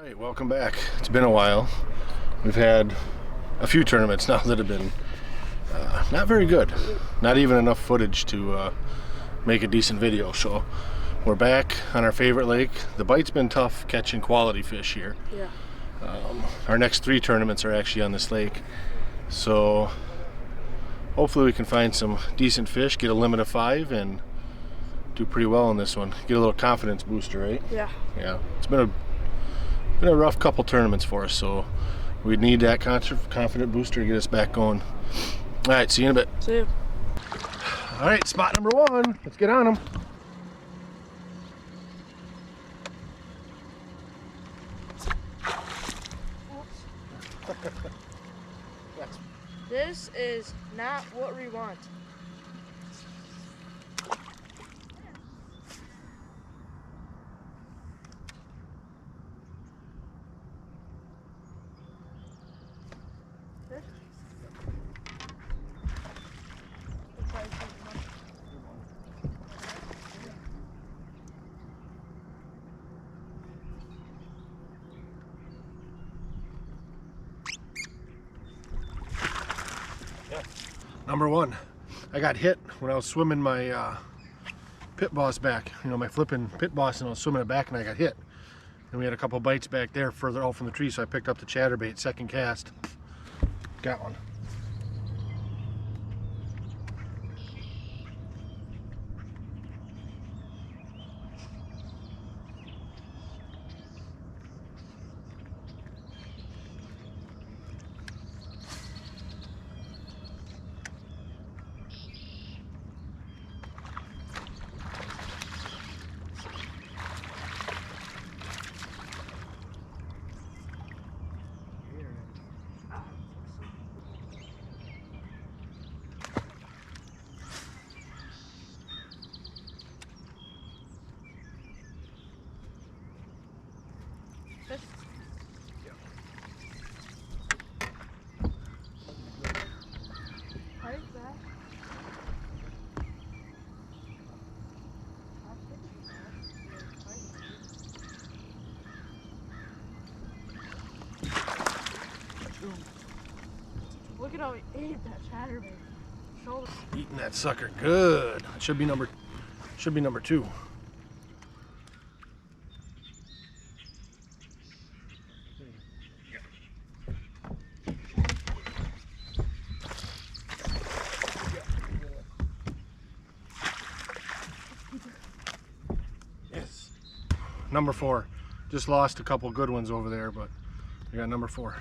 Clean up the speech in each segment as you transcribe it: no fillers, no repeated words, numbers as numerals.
Alright, welcome back. It's been a while. We've had a few tournaments now that have been not very good. Not even enough footage to make a decent video. So we're back on our favorite lake. The bite's been tough catching quality fish here. Yeah. Our next 3 tournaments are actually on this lake. So hopefully we can find some decent fish, get a limit of 5, and do pretty well on this one. Get a little confidence booster, right? Yeah. Yeah. It's been a rough couple tournaments for us, so we need that confident booster to get us back going. All right, see you in a bit. See you. All right, spot number 1. Let's get on them. This is not what we want. Number 1, I got hit when I was swimming my pit boss back. You know, my flipping pit boss, and I was swimming it back and I got hit. And we had a couple bites back there further out from the tree, so I picked up the chatterbait, second cast. Got one. Fish. How is that? Look at how he ate that chatterbait. Shoulder. Eating that sucker good. It should be number 2. Yes. Number 4. Just lost a couple good ones over there, but we got number 4.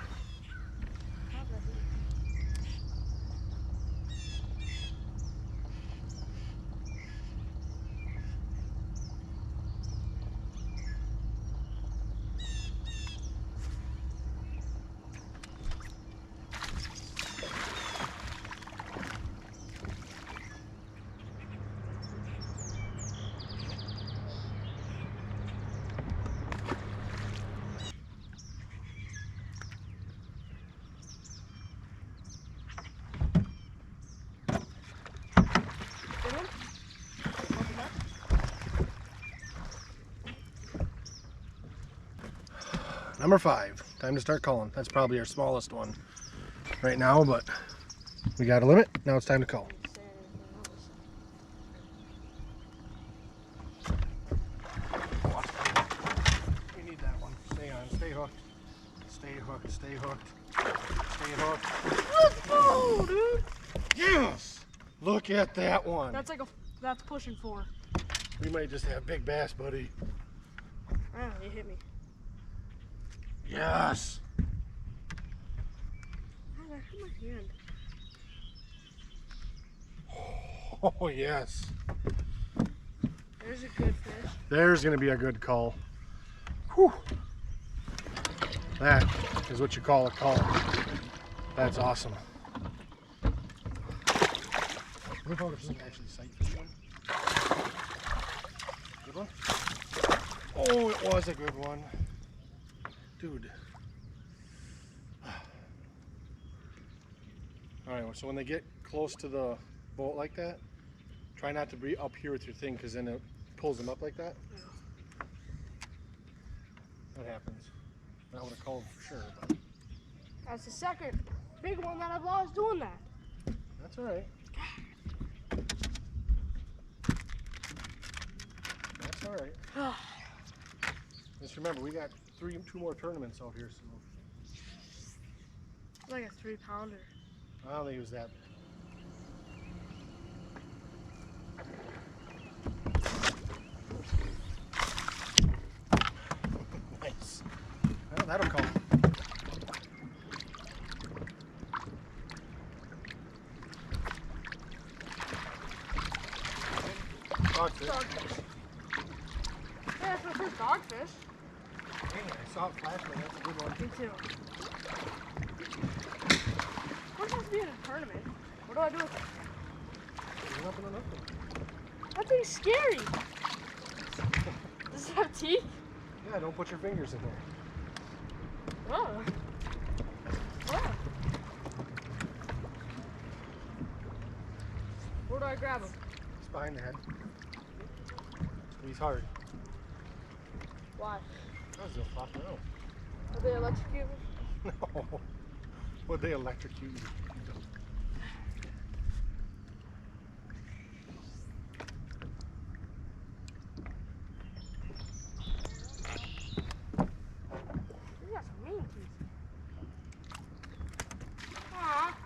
Number 5. Time to start calling. That's probably our smallest one right now, but we got a limit. Now it's time to call. We need that one. Stay on. Stay hooked. Stay hooked. Stay hooked. Stay hooked. Let's go, dude. Yes! Look at that one. That's pushing 4. We might just have big bass, buddy. Ah, you hit me. Yes! Oh, that hit my hand. Oh, yes. There's a good fish. There's going to be a good call. Whew. That is what you call a call. That's awesome. What about if this is actually sight fishing? Good one? Oh, it was a good one. Dude. Alright, so when they get close to the boat like that, try not to be up here with your thing, because then it pulls them up like that. Yeah. What happens? That would have called for sure. But That's the second big one that I've lost doing that. that's all right. That's all right. Just remember, we got two more tournaments out here, so It's like a 3-pounder. I don't think it was that big. Nice. Well, that'll come. Dogfish. Dogfish. Yeah, it's my first dogfish. Dang it, I saw it flashing. That's a good one. Me too. What's supposed to be in a tournament? What do I do with it? Nothing or nothing. That thing's scary. Does it have teeth? Yeah, don't put your fingers in there. Oh. Oh. Where do I grab him? It's behind the head. Squeeze hard. Why? Because they'll flop around. Are they electrocuted? No. Would they electrocute you? You got some mean teeth. Aw.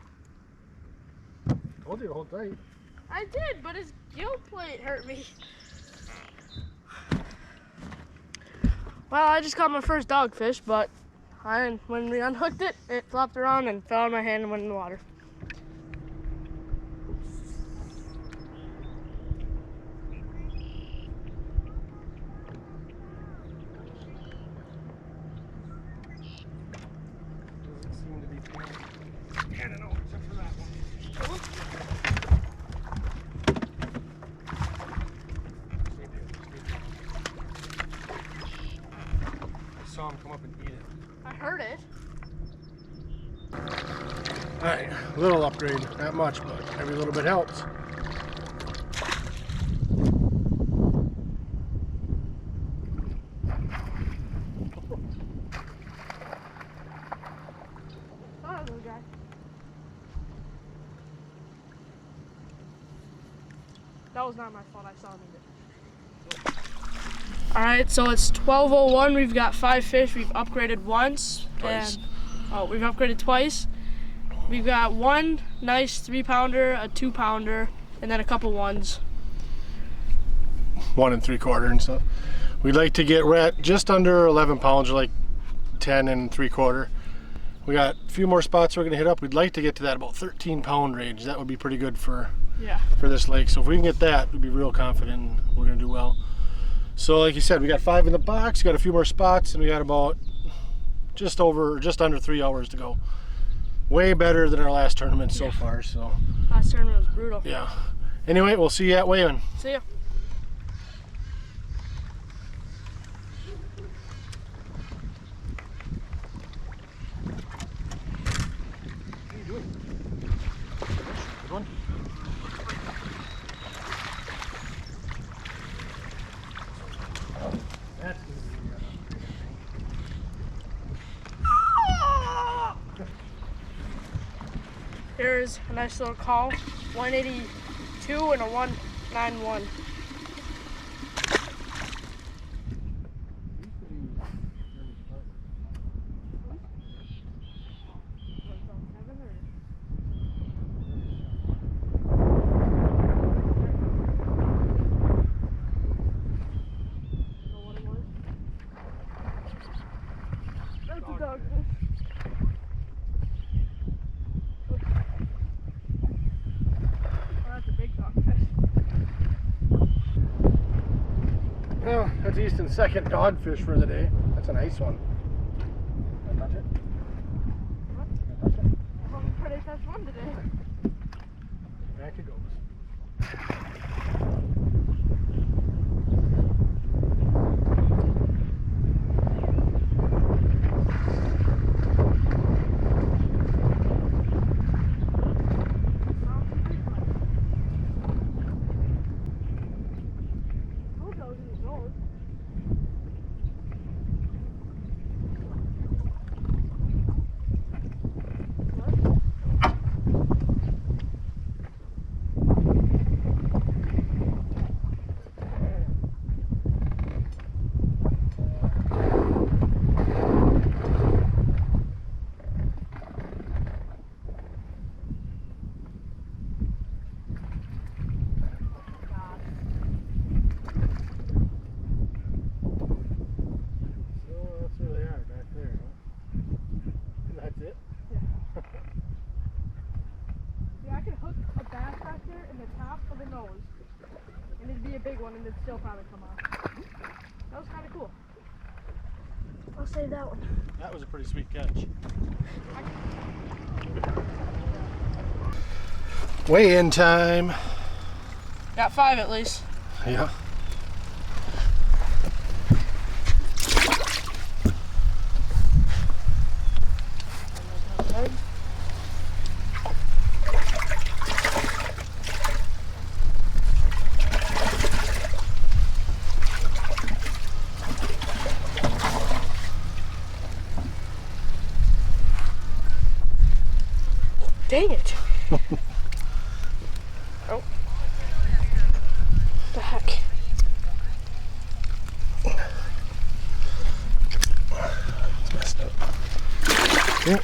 Told you to hold tight. I did, but his gill plate hurt me. Well, I just caught my first dogfish, but when we unhooked it, it flopped around and fell in my hand and went in the water. Doesn't seem to be paying. I don't know, except for that one. I saw him come up and eat it. I heard it. Alright, a little upgrade. Not much, but every little bit helps. Oh, little guy. That was not my fault. I saw him eat it. Alright, so it's 12:01. We've got 5 fish. We've upgraded once. Twice. And we've upgraded twice. We've got one nice 3-pounder, a 2-pounder, and then a couple ones. 1 3/4 and stuff. We'd like to get, we're at just under 11 pounds, or like 10 3/4. We got a few more spots we're gonna hit up. We'd like to get to that about 13-pound range. That would be pretty good for this lake. So if we can get that, we'd be real confident we're gonna do well. So like you said, we got 5 in the box, got a few more spots, and we got about just under 3 hours to go. Way better than our last tournament so far. So Last tournament was brutal. yeah. Anyway, we'll see you at weigh-in. See ya. How you doing? Good one. That's gonna be Here's a nice little call. 182 and a 191. That's a dogfish. That's a big dogfish. Well, that's Easton's second dogfish for the day. That's a nice one. Can I touch it? What? Can I touch it? I'm pretty first one today. Back it goes. one and it'd still probably come off. That was kind of cool. I'll save that one. That was a pretty sweet catch. Weigh-in time. Got 5 at least. Yeah. Dang it. Oh. The heck. It's messed up. Yeah.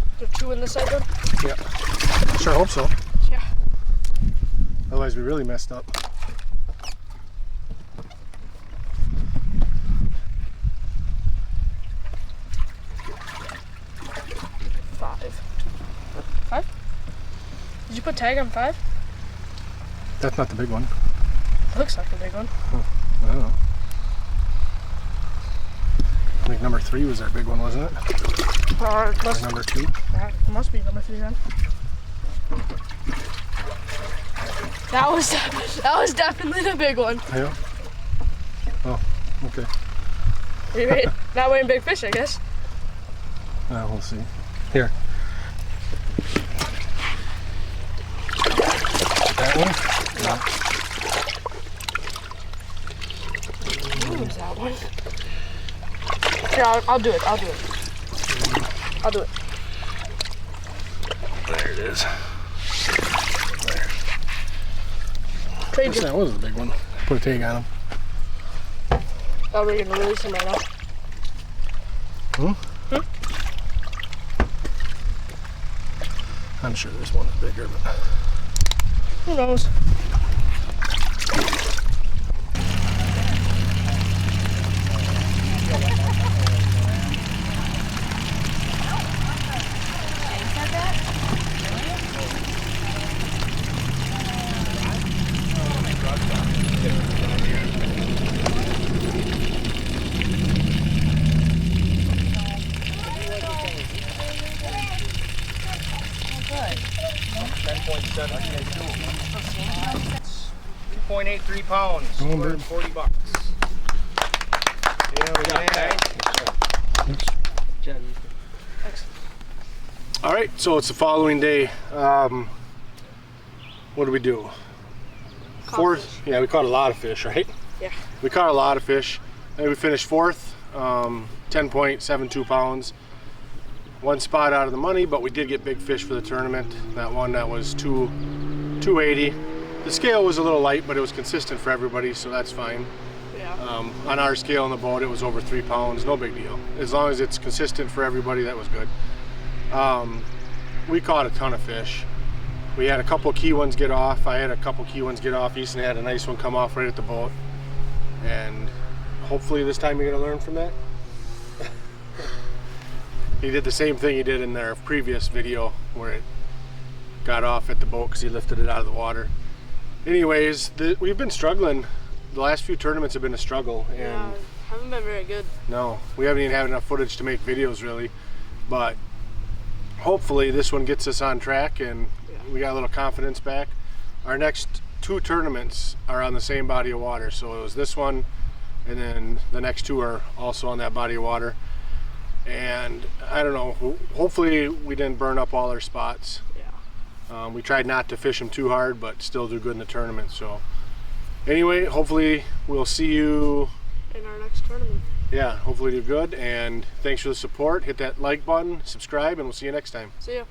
Is there 2 in this side then? Yeah. Sure hope so. Yeah. Otherwise we really messed up. Five? Did you put tag on 5? That's not the big one. Looks like a big one. I don't know. I think number 3 was our big one, wasn't it? Or number 2? Must be number 3 then. That was definitely the big one. Yeah. Oh, okay. Not weighing big fish, I guess. We'll see. Here. That one? No. What was that one? Here, I'll do it. I'll do it. I'll do it. There it is. Trade you. That was the big one. Put a tag on him. Oh, we're gonna release him right now. I'm sure this one is bigger, but who knows? $2.83 pounds. $40. Yeah, we got that. all right, so it's the following day. What do we do? Fourth. Yeah, we caught a lot of fish, right? Yeah. We caught a lot of fish. And we finished 4th, 10.72 pounds. 1 spot out of the money, but we did get big fish for the tournament. That one that was 280. The scale was a little light, but it was consistent for everybody, so that's fine. Yeah. On our scale on the boat, it was over 3 pounds. No big deal. As long as it's consistent for everybody, that was good. We caught a ton of fish. We had a couple key ones get off. I had a couple key ones get off. Easton had a nice one come off right at the boat. And hopefully this time you're going to learn from that. He did the same thing he did in their previous video where it got off at the boat because he lifted it out of the water. Anyways, we've been struggling. The last few tournaments have been a struggle. And yeah, haven't been very good. No, we haven't even had enough footage to make videos really. But hopefully this one gets us on track and we got a little confidence back. Our next 2 tournaments are on the same body of water. So it was this one and then the next 2 are also on that body of water. And I don't know, hopefully we didn't burn up all our spots. Yeah. We tried not to fish them too hard, but still do good in the tournament. So anyway, hopefully we'll see you in our next tournament. Yeah, hopefully do good. And thanks for the support. Hit that like button, subscribe, and we'll see you next time. See ya.